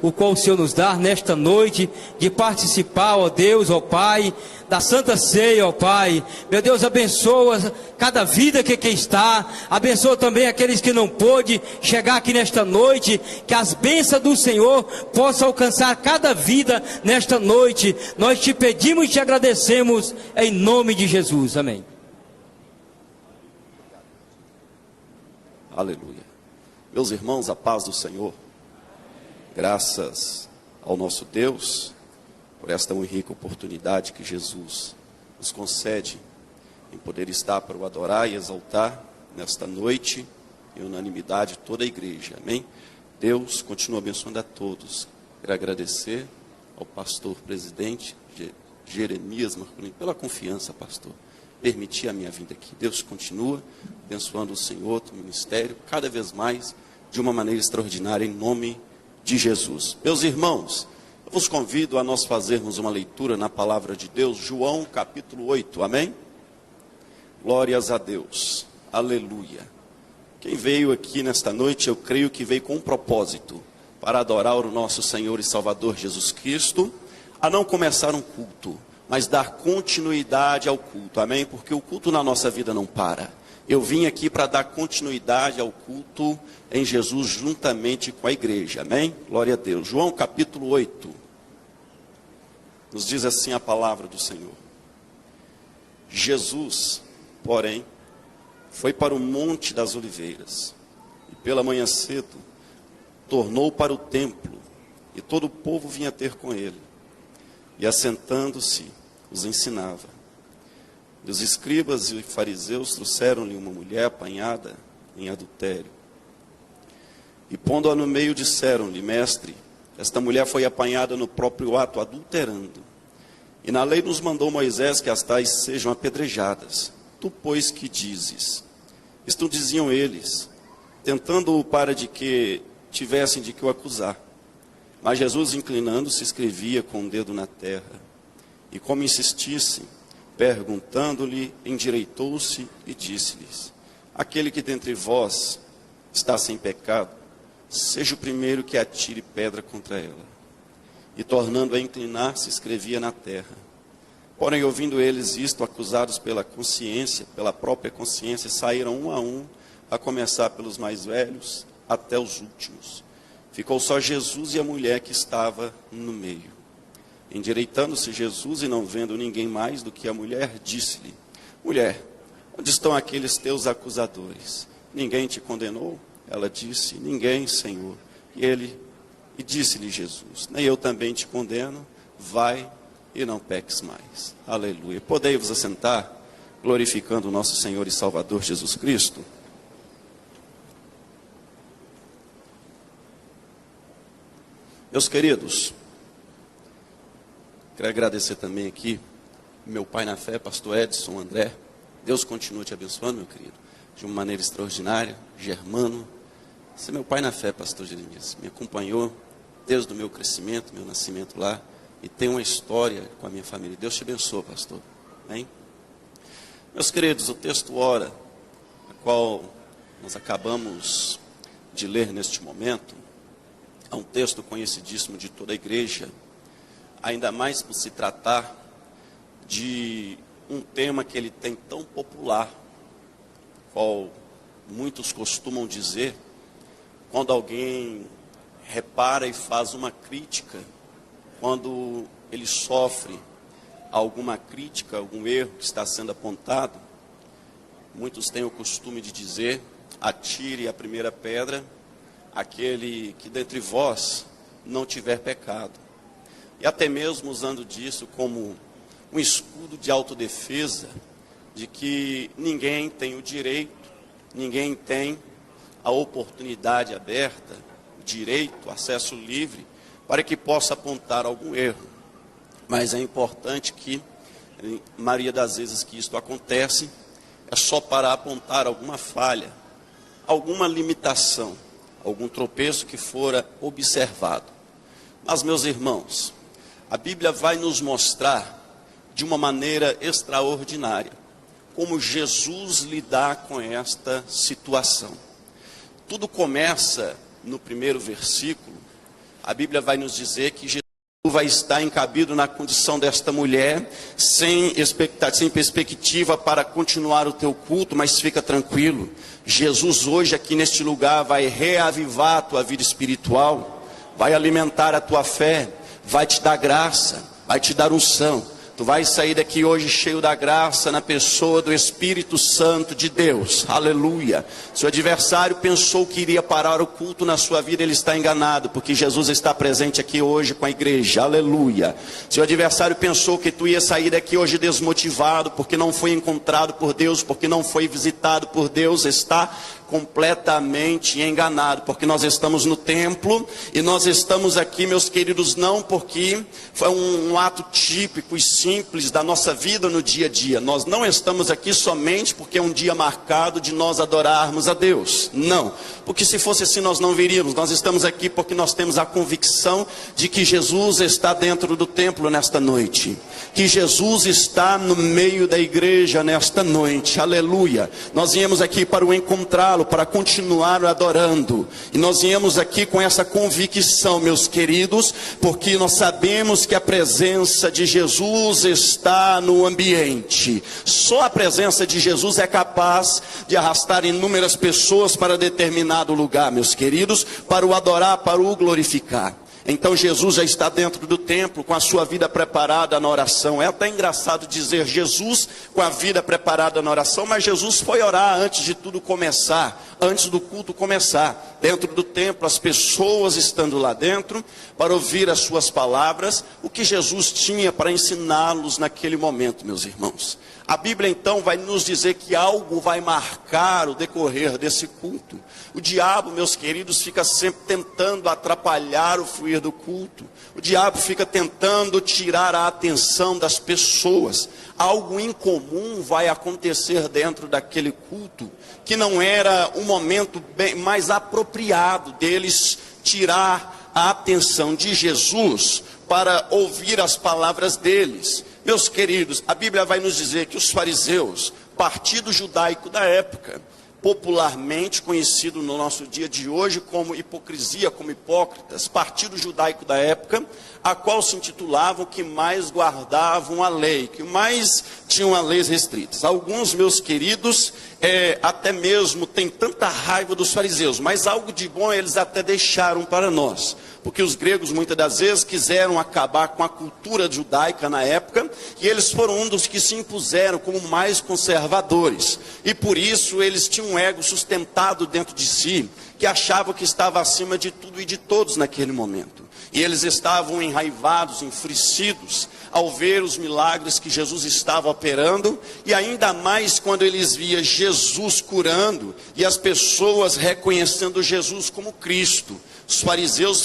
o qual o Senhor nos dá nesta noite, de participar, ó Deus, ó Pai, da Santa Ceia, ó Pai. Meu Deus, abençoa cada vida que aqui está, abençoa também aqueles que não pôde chegar aqui nesta noite, que as bênçãos do Senhor possam alcançar cada vida nesta noite. Nós te pedimos e te agradecemos, em nome de Jesus, amém. Aleluia. Meus irmãos, a paz do Senhor. Graças ao nosso Deus por esta rica oportunidade que Jesus nos concede em poder estar para o adorar e exaltar nesta noite, em unanimidade, toda a igreja. Amém? Deus continua abençoando a todos. Quero agradecer ao pastor presidente Jeremias Marcolino pela confiança, pastor. Permitir a minha vinda aqui. Deus continua abençoando o Senhor, o ministério, cada vez mais, de uma maneira extraordinária, em nome de Jesus. Meus irmãos, eu vos convido a nós fazermos uma leitura na palavra de Deus, João capítulo 8, amém? Glórias a Deus, aleluia. Quem veio aqui nesta noite, eu creio que veio com um propósito, para adorar o nosso Senhor e Salvador Jesus Cristo, a não começar um culto, mas dar continuidade ao culto, amém? Porque o culto na nossa vida não para. Eu vim aqui para dar continuidade ao culto em Jesus juntamente com a igreja, amém? Glória a Deus. João capítulo 8, nos diz assim a palavra do Senhor. Jesus, porém, foi para o Monte das Oliveiras, e pela manhã cedo, tornou para o templo, e todo o povo vinha ter com ele, e assentando-se, os ensinava. E os escribas e os fariseus trouxeram-lhe uma mulher apanhada em adultério. E pondo-a no meio, disseram-lhe: Mestre, esta mulher foi apanhada no próprio ato, adulterando. E na lei nos mandou Moisés que as tais sejam apedrejadas. Tu, pois, que dizes? Isto diziam eles, tentando-o para de que tivessem de que o acusar. Mas Jesus, inclinando-se, escrevia com o dedo na terra. E como insistissem, perguntando-lhe, endireitou-se e disse-lhes: Aquele que dentre vós está sem pecado, seja o primeiro que atire pedra contra ela. E tornando a inclinar-se, escrevia na terra. Porém, ouvindo eles isto, acusados pela consciência, pela própria consciência, saíram um, a começar pelos mais velhos, até os últimos. Ficou só Jesus e a mulher que estava no meio. Endireitando-se Jesus e não vendo ninguém mais do que a mulher, disse-lhe: Mulher, onde estão aqueles teus acusadores? Ninguém te condenou? Ela disse: Ninguém, Senhor. E disse-lhe Jesus: Nem eu também te condeno, vai e não peques mais. Aleluia. Podei-vos assentar, glorificando o nosso Senhor e Salvador Jesus Cristo. Meus queridos, quero agradecer também aqui, meu pai na fé, pastor Edson, André. Deus continua te abençoando, meu querido, de uma maneira extraordinária. Germano, você é meu pai na fé, pastor Jeremias. Me acompanhou desde o meu crescimento, meu nascimento lá. E tem uma história com a minha família. Deus te abençoe, pastor. Amém? Meus queridos, o texto ora, a qual nós acabamos de ler neste momento, é um texto conhecidíssimo de toda a igreja, ainda mais por se tratar de um tema que ele tem tão popular, qual muitos costumam dizer, quando alguém repara e faz uma crítica, quando ele sofre alguma crítica, algum erro que está sendo apontado, muitos têm o costume de dizer: atire a primeira pedra aquele que dentre vós não tiver pecado. E até mesmo usando disso como um escudo de autodefesa, de que ninguém tem o direito, ninguém tem a oportunidade aberta, o direito, acesso livre, para que possa apontar algum erro. Mas é importante que, em maioria das vezes que isto acontece, é só para apontar alguma falha, alguma limitação, algum tropeço que fora observado. Mas, meus irmãos, a Bíblia vai nos mostrar de uma maneira extraordinária como Jesus lidar com esta situação. Tudo começa no primeiro versículo, A Bíblia vai nos dizer que Jesus vai estar encabido na condição desta mulher, sem perspectiva para continuar o teu culto, mas fica tranquilo. Jesus hoje aqui neste lugar vai reavivar a tua vida espiritual, vai alimentar a tua fé, vai te dar graça, vai te dar unção. Tu vai sair daqui hoje cheio da graça na pessoa do Espírito Santo de Deus. Aleluia. Se o adversário pensou que iria parar o culto na sua vida, ele está enganado, porque Jesus está presente aqui hoje com a igreja. Aleluia. Se o adversário pensou que tu ia sair daqui hoje desmotivado, porque não foi encontrado por Deus, porque não foi visitado por Deus, está completamente enganado, porque nós estamos no templo e nós estamos aqui, meus queridos, não porque foi um ato típico e simples da nossa vida no dia a dia. Nós não estamos aqui somente porque é um dia marcado de nós adorarmos a Deus, não, porque se fosse assim nós não viríamos. Nós estamos aqui porque nós temos a convicção de que Jesus está dentro do templo nesta noite, que Jesus está no meio da igreja nesta noite. Aleluia. Nós viemos aqui para o encontrá-lo, para continuar adorando, e nós viemos aqui com essa convicção, meus queridos, porque nós sabemos que a presença de Jesus está no ambiente. Só a presença de Jesus é capaz de arrastar inúmeras pessoas para determinado lugar, meus queridos, para o adorar, para o glorificar. Então Jesus já está dentro do templo com a sua vida preparada na oração. É até engraçado dizer Jesus com a vida preparada na oração, mas Jesus foi orar antes de tudo começar, antes do culto começar, dentro do templo, as pessoas estando lá dentro para ouvir as suas palavras, o que Jesus tinha para ensiná-los naquele momento, meus irmãos. A Bíblia então vai nos dizer que algo vai marcar o decorrer desse culto. O diabo, meus queridos, fica sempre tentando atrapalhar o fluir do culto. O diabo fica tentando tirar a atenção das pessoas. Algo incomum vai acontecer dentro daquele culto, que não era o momento mais apropriado deles tirar a atenção de Jesus para ouvir as palavras deles. Meus queridos, a Bíblia vai nos dizer que os fariseus, partido judaico da época, popularmente conhecido no nosso dia de hoje como hipocrisia, como hipócritas, partido judaico da época, a qual se intitulavam que mais guardavam a lei, que mais tinham as leis restritas. Alguns, meus queridos, até mesmo têm tanta raiva dos fariseus, mas algo de bom eles até deixaram para nós. Porque os gregos muitas das vezes quiseram acabar com a cultura judaica na época, e eles foram um dos que se impuseram como mais conservadores. E por isso eles tinham um ego sustentado dentro de si, que achavam que estava acima de tudo e de todos naquele momento. E eles estavam enraivados, enfurecidos, ao ver os milagres que Jesus estava operando, e ainda mais quando eles viam Jesus curando, e as pessoas reconhecendo Jesus como Cristo. Os fariseus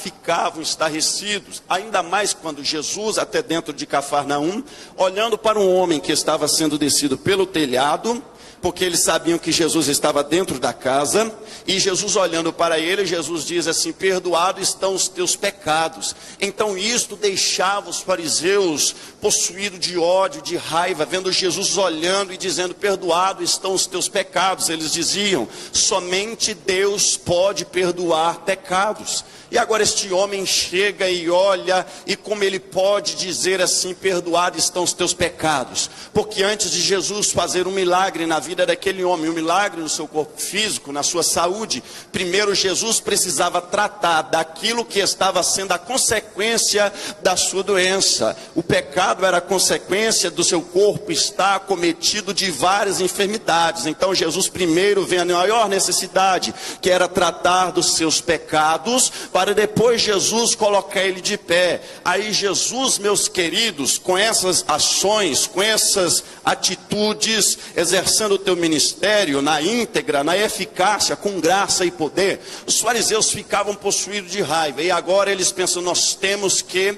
ficavam estarrecidos, ainda mais quando Jesus, até dentro de Cafarnaum, olhando para um homem que estava sendo descido pelo telhado, porque eles sabiam que Jesus estava dentro da casa, e Jesus olhando para ele, Jesus diz assim: perdoados estão os teus pecados. Então isto deixava os fariseus possuídos de ódio, de raiva, vendo Jesus olhando e dizendo: perdoados estão os teus pecados. Eles diziam: somente Deus pode perdoar pecados. E agora este homem chega e olha, e como ele pode dizer assim: perdoados estão os teus pecados? Porque antes de Jesus fazer um milagre na vida daquele homem, um milagre no seu corpo físico, na sua saúde, primeiro Jesus precisava tratar daquilo que estava sendo a consequência da sua doença. O pecado era a consequência do seu corpo estar acometido de várias enfermidades. Então Jesus primeiro vem a maior necessidade, que era tratar dos seus pecados, para depois Jesus colocar ele de pé. Aí Jesus, meus queridos, com essas ações, com essas atitudes, exercendo o teu ministério na íntegra, na eficácia, com graça e poder, os fariseus ficavam possuídos de raiva. E agora eles pensam: nós temos que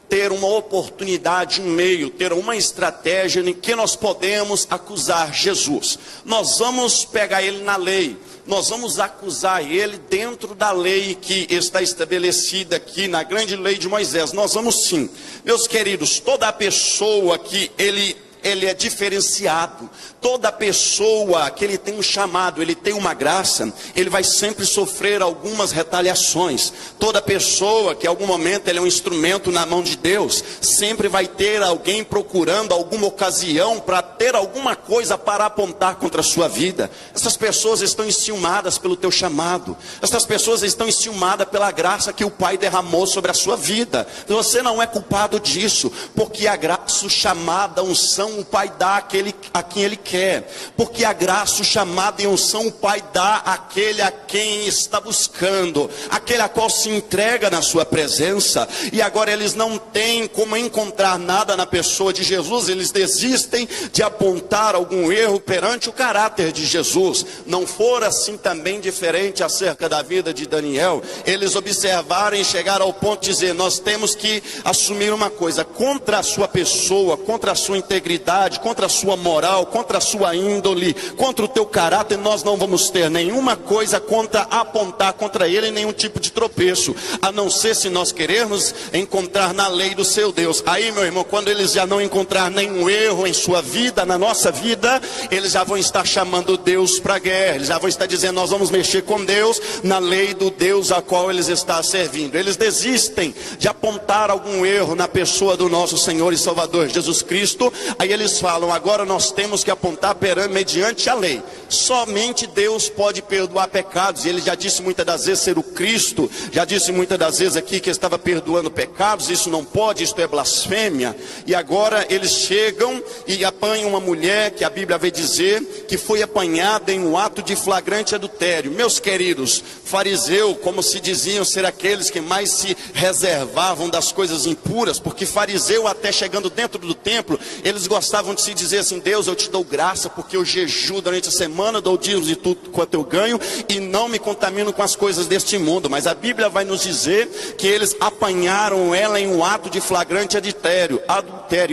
ter uma oportunidade, um meio, ter uma estratégia em que nós podemos acusar Jesus. Nós vamos pegar ele na lei, nós vamos acusar ele dentro da lei que está estabelecida aqui na grande lei de Moisés. Nós vamos sim, meus queridos, toda a pessoa que ele ele é diferenciado. Toda pessoa que ele tem um chamado, ele tem uma graça, ele vai sempre sofrer algumas retaliações. Toda pessoa que em algum momento ele é um instrumento na mão de Deus, sempre vai ter alguém procurando alguma ocasião para ter alguma coisa para apontar contra a sua vida. Essas pessoas estão enciumadas pelo teu chamado. Essas pessoas estão enciumadas pela graça que o Pai derramou sobre a sua vida. Você não é culpado disso, porque a graça, o chamado, a unção, o Pai dá àquele a quem Ele quer. Porque a graça, o chamado e a unção, o Pai dá àquele a quem está buscando, aquele a qual se entrega na sua presença. E agora eles não têm como encontrar nada na pessoa de Jesus, eles desistem de apontar algum erro perante o caráter de Jesus. Não for assim também diferente acerca da vida de Daniel. Eles observaram e chegaram ao ponto de dizer: nós temos que assumir uma coisa, contra a sua pessoa, contra a sua integridade, contra a sua moral, contra a sua índole, contra o teu caráter, nós não vamos ter nenhuma coisa contra apontar contra ele, nenhum tipo de tropeço, a não ser se nós querermos encontrar na lei do seu Deus. Aí, meu irmão, quando eles já não encontrar nenhum erro em sua vida, na nossa vida, eles já vão estar chamando Deus para a guerra, eles já vão estar dizendo: nós vamos mexer com Deus, na lei do Deus a qual eles estão servindo. Eles desistem de apontar algum erro na pessoa do nosso Senhor e Salvador Jesus Cristo. Aí eles falam: agora nós temos que apontar mediante a lei. Somente Deus pode perdoar pecados. E ele já disse muitas das vezes ser o Cristo, já disse muitas das vezes aqui que estava perdoando pecados. Isso não pode, isto é blasfêmia. E agora eles chegam e apanham uma mulher que a Bíblia vai dizer que foi apanhada em um ato de flagrante adultério. Meus queridos, fariseu, como se diziam ser aqueles que mais se reservavam das coisas impuras, porque fariseu, até chegando dentro do templo, eles gostavam de se dizer assim: Deus, eu te dou graça porque eu jejuo durante a semana, dou dízimos de tudo quanto eu ganho e não me contamino com as coisas deste mundo. Mas a Bíblia vai nos dizer que eles apanharam ela em um ato de flagrante adultério.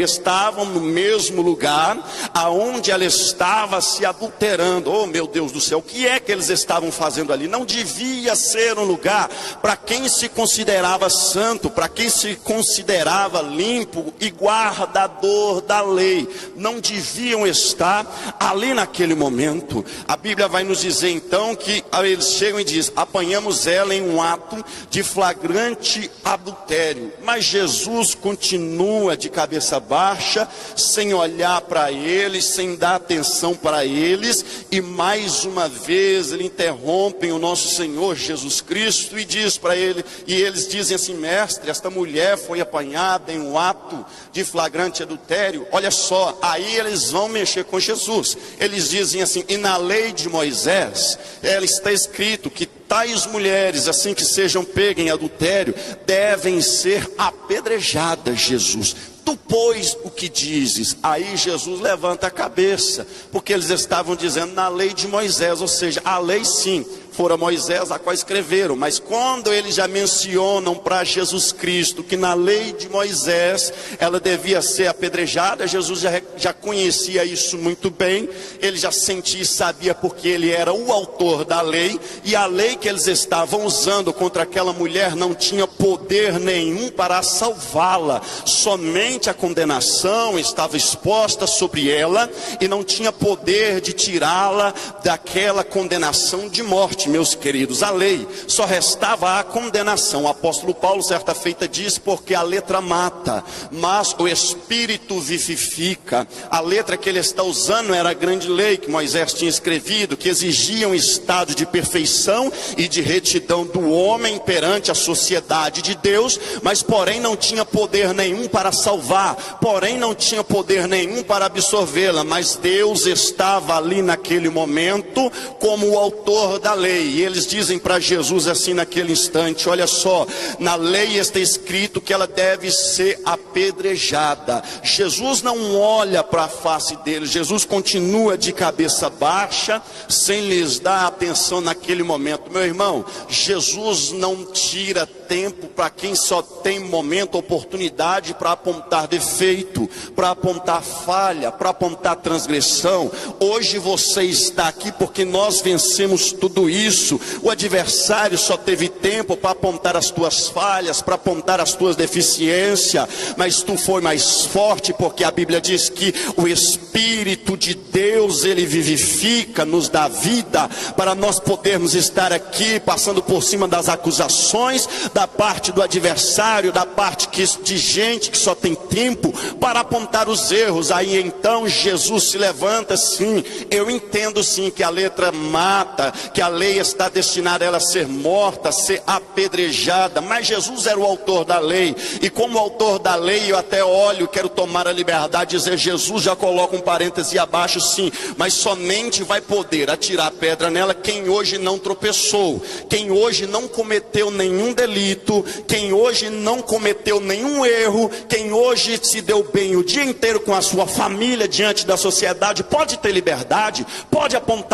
Estavam no mesmo lugar aonde ela estava se adulterando. Oh, meu Deus do céu, o que é que eles estavam fazendo ali? Não devia ser um lugar para quem se considerava santo, para quem se considerava limpo e guardador da lei. Não deviam estar ali naquele momento. A Bíblia vai nos dizer então que eles chegam e dizem: apanhamos ela em um ato de flagrante adultério. Mas Jesus continua de cabeça baixa, sem olhar para eles, sem dar atenção para eles. E mais uma vez ele interrompe o nosso Senhor Jesus Cristo e diz para ele, e eles dizem assim: mestre, esta mulher foi apanhada em um ato de flagrante adultério. Olha só, aí eles vão mexer com Jesus. Eles dizem assim: e na lei de Moisés, ela está escrito que tais mulheres, assim que sejam pegas em adultério, devem ser apedrejadas. Jesus, tu pois o que dizes? Aí Jesus levanta a cabeça, porque eles estavam dizendo na lei de Moisés, ou seja, a lei sim, fora Moisés a qual escreveram, mas quando eles já mencionam para Jesus Cristo que na lei de Moisés ela devia ser apedrejada, Jesus já conhecia isso muito bem, ele já sentia e sabia, porque ele era o autor da lei, e a lei que eles estavam usando contra aquela mulher não tinha poder nenhum para salvá-la, somente a condenação estava exposta sobre ela, e não tinha poder de tirá-la daquela condenação de morte. Meus queridos, a lei, só restava a condenação. O apóstolo Paulo certa feita diz: porque a letra mata, mas o Espírito vivifica. A letra que ele está usando era a grande lei que Moisés tinha escrevido, que exigia um estado de perfeição e de retidão do homem perante a sociedade de Deus, mas porém não tinha poder nenhum para salvar, porém não tinha poder nenhum para absorvê-la. Mas Deus estava ali naquele momento como o autor da lei. E eles dizem para Jesus assim naquele instante: olha só, na lei está escrito que ela deve ser apedrejada. Jesus não olha para a face deles, Jesus continua de cabeça baixa, sem lhes dar atenção naquele momento. Meu irmão, Jesus não tira tempo para quem só tem momento, oportunidade para apontar defeito, para apontar falha, para apontar transgressão. Hoje você está aqui porque nós vencemos tudo isso. O adversário só teve tempo para apontar as tuas falhas, para apontar as tuas deficiências, mas tu foi mais forte, porque a Bíblia diz que o Espírito de Deus, ele vivifica, nos dá vida, para nós podermos estar aqui passando por cima das acusações da parte do adversário, da parte de gente que só tem tempo para apontar os erros. Aí então Jesus se levanta. Sim, eu entendo sim que a letra mata, que a lei está destinada a ela ser morta, a ser apedrejada, mas Jesus era o autor da lei, e como autor da lei eu até olho, quero tomar a liberdade de dizer, Jesus, já coloca um parêntese abaixo, sim, mas somente vai poder atirar pedra nela quem hoje não tropeçou, quem hoje não cometeu nenhum delito, quem hoje não cometeu nenhum erro, quem hoje se deu bem o dia inteiro com a sua família diante da sociedade, pode ter liberdade, pode apontar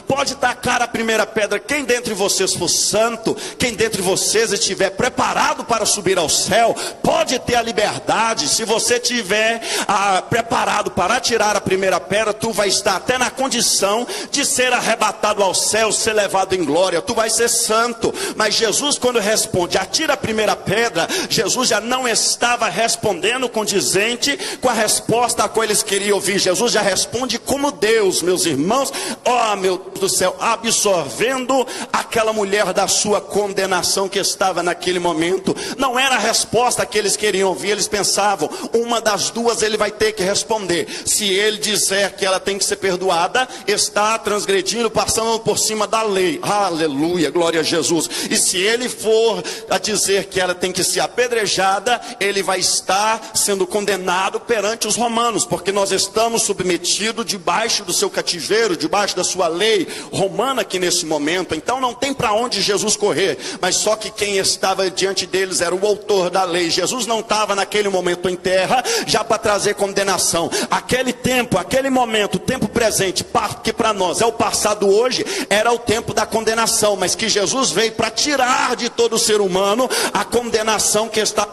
pode tacar a primeira pedra. Quem dentre vocês for santo, quem dentre vocês estiver preparado para subir ao céu, pode ter a liberdade. Se você estiver preparado para atirar a primeira pedra, tu vai estar até na condição de ser arrebatado ao céu, ser levado em glória, tu vai ser santo. Mas Jesus, quando responde, atira a primeira pedra, Jesus já não estava respondendo condizente com a resposta a qual eles queriam ouvir. Jesus já responde como Deus, meus irmãos, meu Deus do céu, absorvendo aquela mulher da sua condenação que estava naquele momento. Não era a resposta que eles queriam ouvir. Eles pensavam, uma das duas ele vai ter que responder. Se ele disser que ela tem que ser perdoada, está transgredindo, passando por cima da lei. Aleluia, glória a Jesus. E se ele for a dizer que ela tem que ser apedrejada, ele vai estar sendo condenado perante os romanos, porque nós estamos submetidos debaixo do seu cativeiro, debaixo da sua lei romana aqui nesse momento. Então não tem para onde Jesus correr, mas só que quem estava diante deles era o autor da lei. Jesus não estava naquele momento em terra já para trazer condenação. Aquele tempo, aquele momento, o tempo presente, que para nós é o passado hoje, era o tempo da condenação, mas que Jesus veio para tirar de todo ser humano a condenação que está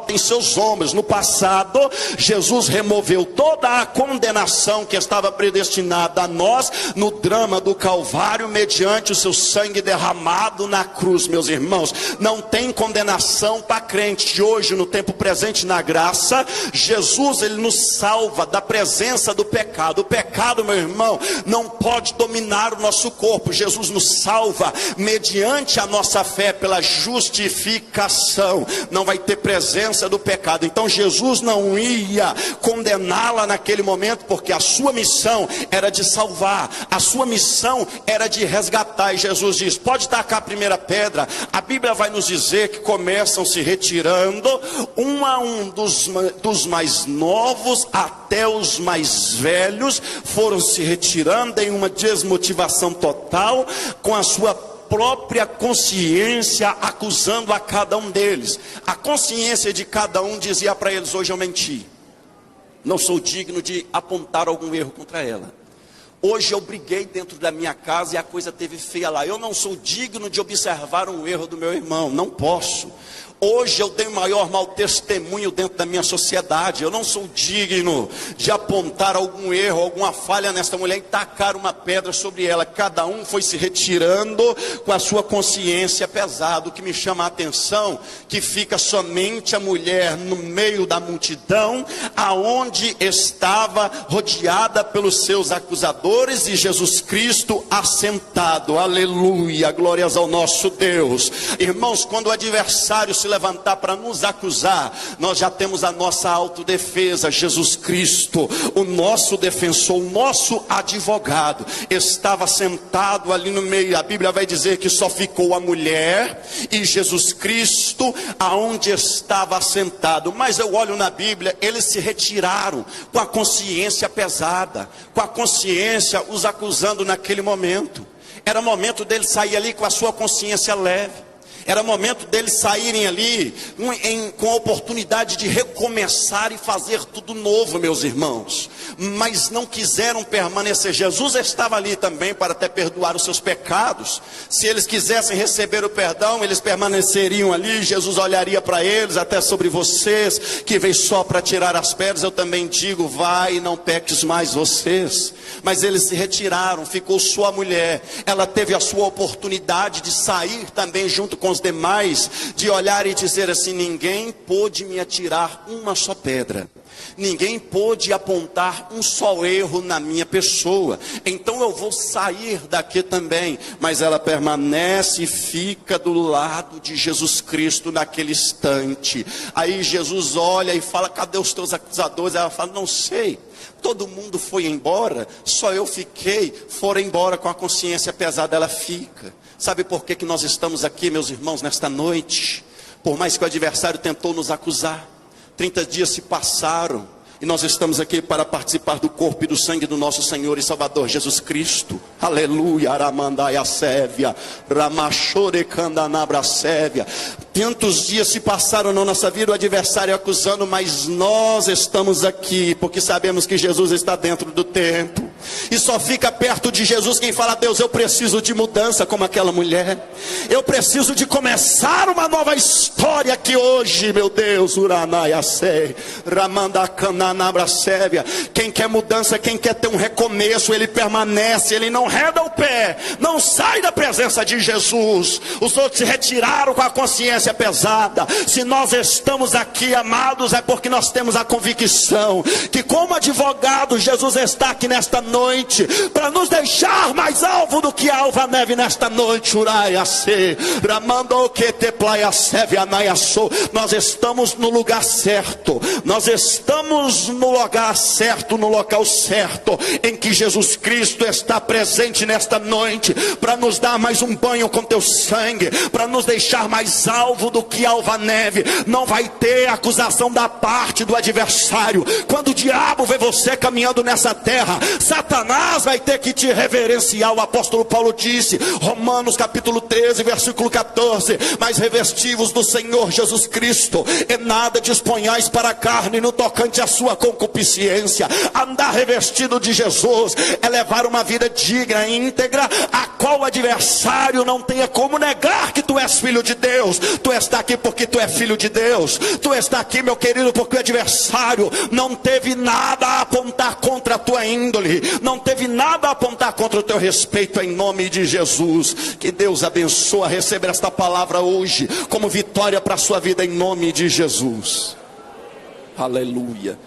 em seus ombros. No passado, Jesus removeu toda a condenação que estava predestinada a nós no drama do Calvário, mediante o seu sangue derramado na cruz. Meus irmãos, não tem condenação para crente. Hoje, no tempo presente, na graça, Jesus, ele nos salva da presença do pecado. O pecado, meu irmão, não pode dominar o nosso corpo. Jesus nos salva mediante a nossa fé, pela justificação. Não vai ter presença do pecado. Então Jesus não ia condená-la naquele momento, porque a sua missão era de salvar, a sua missão era de resgatar. E Jesus diz, pode tacar a primeira pedra. A Bíblia vai nos dizer que começam se retirando, um a um, dos mais novos até os mais velhos, foram se retirando em uma desmotivação total, com a sua própria consciência acusando a cada um deles. A consciência de cada um dizia para eles, hoje eu menti, não sou digno de apontar algum erro contra ela. Hoje eu briguei dentro da minha casa e a coisa teve feia lá, eu não sou digno de observar um erro do meu irmão, não posso. Hoje eu dei o maior mau testemunho dentro da minha sociedade, eu não sou digno de apontar algum erro, alguma falha nesta mulher e tacar uma pedra sobre ela. Cada um foi se retirando com a sua consciência pesada. O que me chama a atenção, que fica somente a mulher no meio da multidão, aonde estava rodeada pelos seus acusadores, e Jesus Cristo assentado. Aleluia, glórias ao nosso Deus. Irmãos, quando o adversário se levantar para nos acusar, nós já temos a nossa autodefesa. Jesus Cristo, o nosso defensor, o nosso advogado, estava sentado ali no meio. A Bíblia vai dizer que só ficou a mulher e Jesus Cristo aonde estava sentado. Mas eu olho na Bíblia, eles se retiraram com a consciência pesada, com a consciência os acusando naquele momento. Era momento dele sair ali com a sua consciência leve. Era momento deles saírem ali com a oportunidade de recomeçar e fazer tudo novo, meus irmãos. Mas não quiseram permanecer. Jesus estava ali também para até perdoar os seus pecados. Se eles quisessem receber o perdão, eles permaneceriam ali. Jesus olharia para eles, até sobre vocês, que veio só para tirar as pedras. Eu também digo, vai e não peques mais vocês. Mas eles se retiraram, ficou só a mulher. Ela teve a sua oportunidade de sair também junto com os demais, de olhar e dizer assim: ninguém pôde me atirar uma só pedra, ninguém pôde apontar um só erro na minha pessoa, então eu vou sair daqui também. Mas ela permanece e fica do lado de Jesus Cristo naquele instante. Aí Jesus olha e fala: cadê os teus acusadores? Ela fala: não sei, todo mundo foi embora, só eu fiquei. Foram embora com a consciência pesada. Ela fica. Sabe por que nós estamos aqui, meus irmãos, nesta noite? Por mais que o adversário tentou nos acusar, 30 dias se passaram, e nós estamos aqui para participar do corpo e do sangue do nosso Senhor e Salvador Jesus Cristo. Aleluia, Aramandai a Sévia, Ramachore Candanabra Sévia. Tantos dias se passaram na nossa vida, o adversário acusando, mas nós estamos aqui porque sabemos que Jesus está dentro do templo. E só fica perto de Jesus quem fala: Deus, eu preciso de mudança, como aquela mulher. Eu preciso de começar uma nova história aqui hoje, meu Deus. Uranaiacei, Ramandacananabra Sévia. Quem quer mudança, quem quer ter um recomeço, ele permanece, ele não reda o pé, não sai da presença de Jesus. Os outros se retiraram com a consciência pesada. Se nós estamos aqui, amados, é porque nós temos a convicção que, como advogado, Jesus está aqui nesta noite para nos deixar mais alvo do que a alva neve nesta noite. Nós estamos no lugar certo, nós estamos no lugar certo, no local certo, em que Jesus Cristo está presente nesta noite para nos dar mais um banho com teu sangue, para nos deixar mais alvo do que alva neve. Não vai ter acusação da parte do adversário. Quando o diabo vê você caminhando nessa terra, Satanás vai ter que te reverenciar. O apóstolo Paulo disse, Romanos capítulo 13, versículo 14: mas revestivos do Senhor Jesus Cristo, e nada disponhais para a carne no tocante à sua concupiscência. Andar revestido de Jesus é levar uma vida digna e íntegra, a qual o adversário não tenha como negar que tu és filho de Deus. Tu está aqui porque tu é filho de Deus. Tu está aqui, meu querido, porque o adversário não teve nada a apontar contra a tua índole, não teve nada a apontar contra o teu respeito, em nome de Jesus. Que Deus abençoe, receber esta palavra hoje como vitória para a sua vida, em nome de Jesus. Aleluia.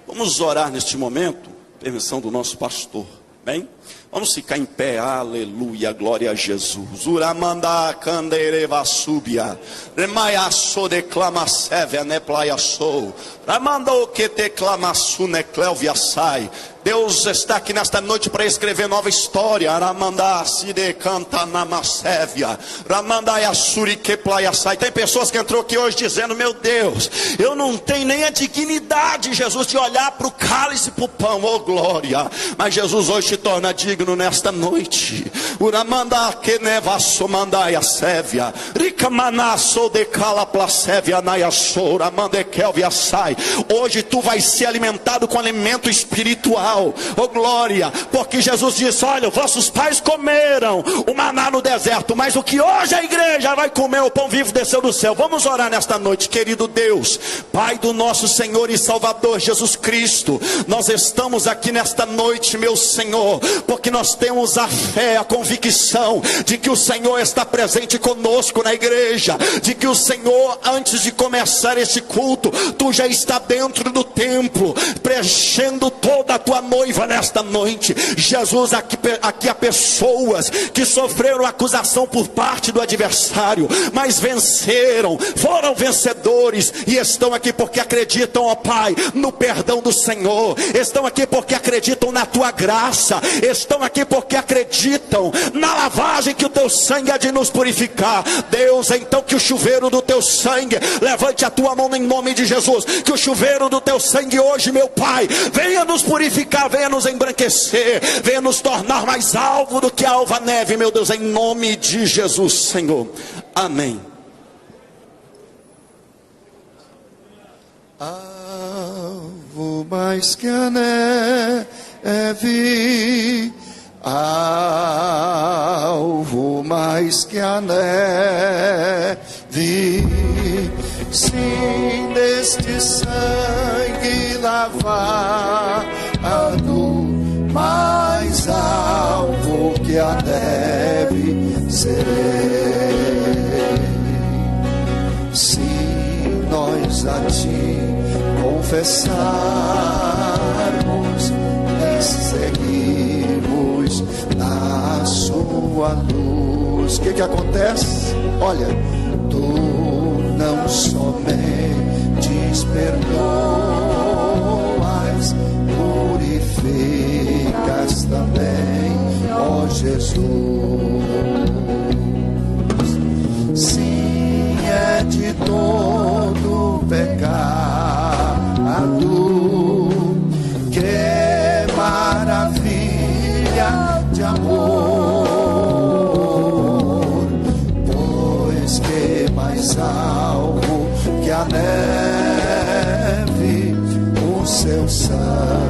Vamos orar neste momento, permissão do nosso pastor. Bem, vamos ficar em pé. Aleluia, glória a Jesus. Uramanda candereva subia, remaiaço declama sévia neplaiaço, ramando que declama suneclévia sai. Deus está aqui nesta noite para escrever nova história. Aramanda se decanta namasévia, ramanda yasuri que plaia sai. Tem pessoas que entrou aqui hoje dizendo: meu Deus, eu não tenho nem a dignidade, Jesus, de olhar para o cálice e para o pão, oh glória. Mas Jesus hoje te torna digno nesta noite. Uramanda que nevasso mandaia sévia, ricamanasso de cala placévia naiassora, mandekelvia sai. Hoje tu vai ser alimentado com alimento espiritual. Oh glória, porque Jesus disse: olha, vossos pais comeram o maná no deserto, mas o que hoje a igreja vai comer, o pão vivo desceu do céu. Vamos orar nesta noite. Querido Deus, Pai do nosso Senhor e Salvador Jesus Cristo, nós estamos aqui nesta noite, meu Senhor, porque nós temos a fé, a convicção de que o Senhor está presente conosco na igreja, de que o Senhor, antes de começar esse culto, tu já está dentro do templo, preenchendo toda a tua noiva nesta noite. Jesus, aqui há pessoas que sofreram acusação por parte do adversário, mas venceram, foram vencedores, e estão aqui porque acreditam, ó Pai, no perdão do Senhor, estão aqui porque acreditam na tua graça, estão estão aqui porque acreditam na lavagem que o teu sangue há de nos purificar. Deus, então que o chuveiro do teu sangue, levante a tua mão em nome de Jesus, que o chuveiro do teu sangue hoje, meu Pai, venha nos purificar, venha nos embranquecer, venha nos tornar mais alvo do que a alva neve, meu Deus, em nome de Jesus, Senhor. Amém. Alvo mais que a neve, alvo mais que a neve, sim, deste sangue lavado, mais alvo que a neve serei. Se nós a ti confessarmos e seguirmos na sua luz, o que acontece? Olha, tu não somente perdoas, purificas também, ó Jesus. Sim, é de todo pecado, que maravilha de amor, pois que mais alvo que a neve, o seu sangue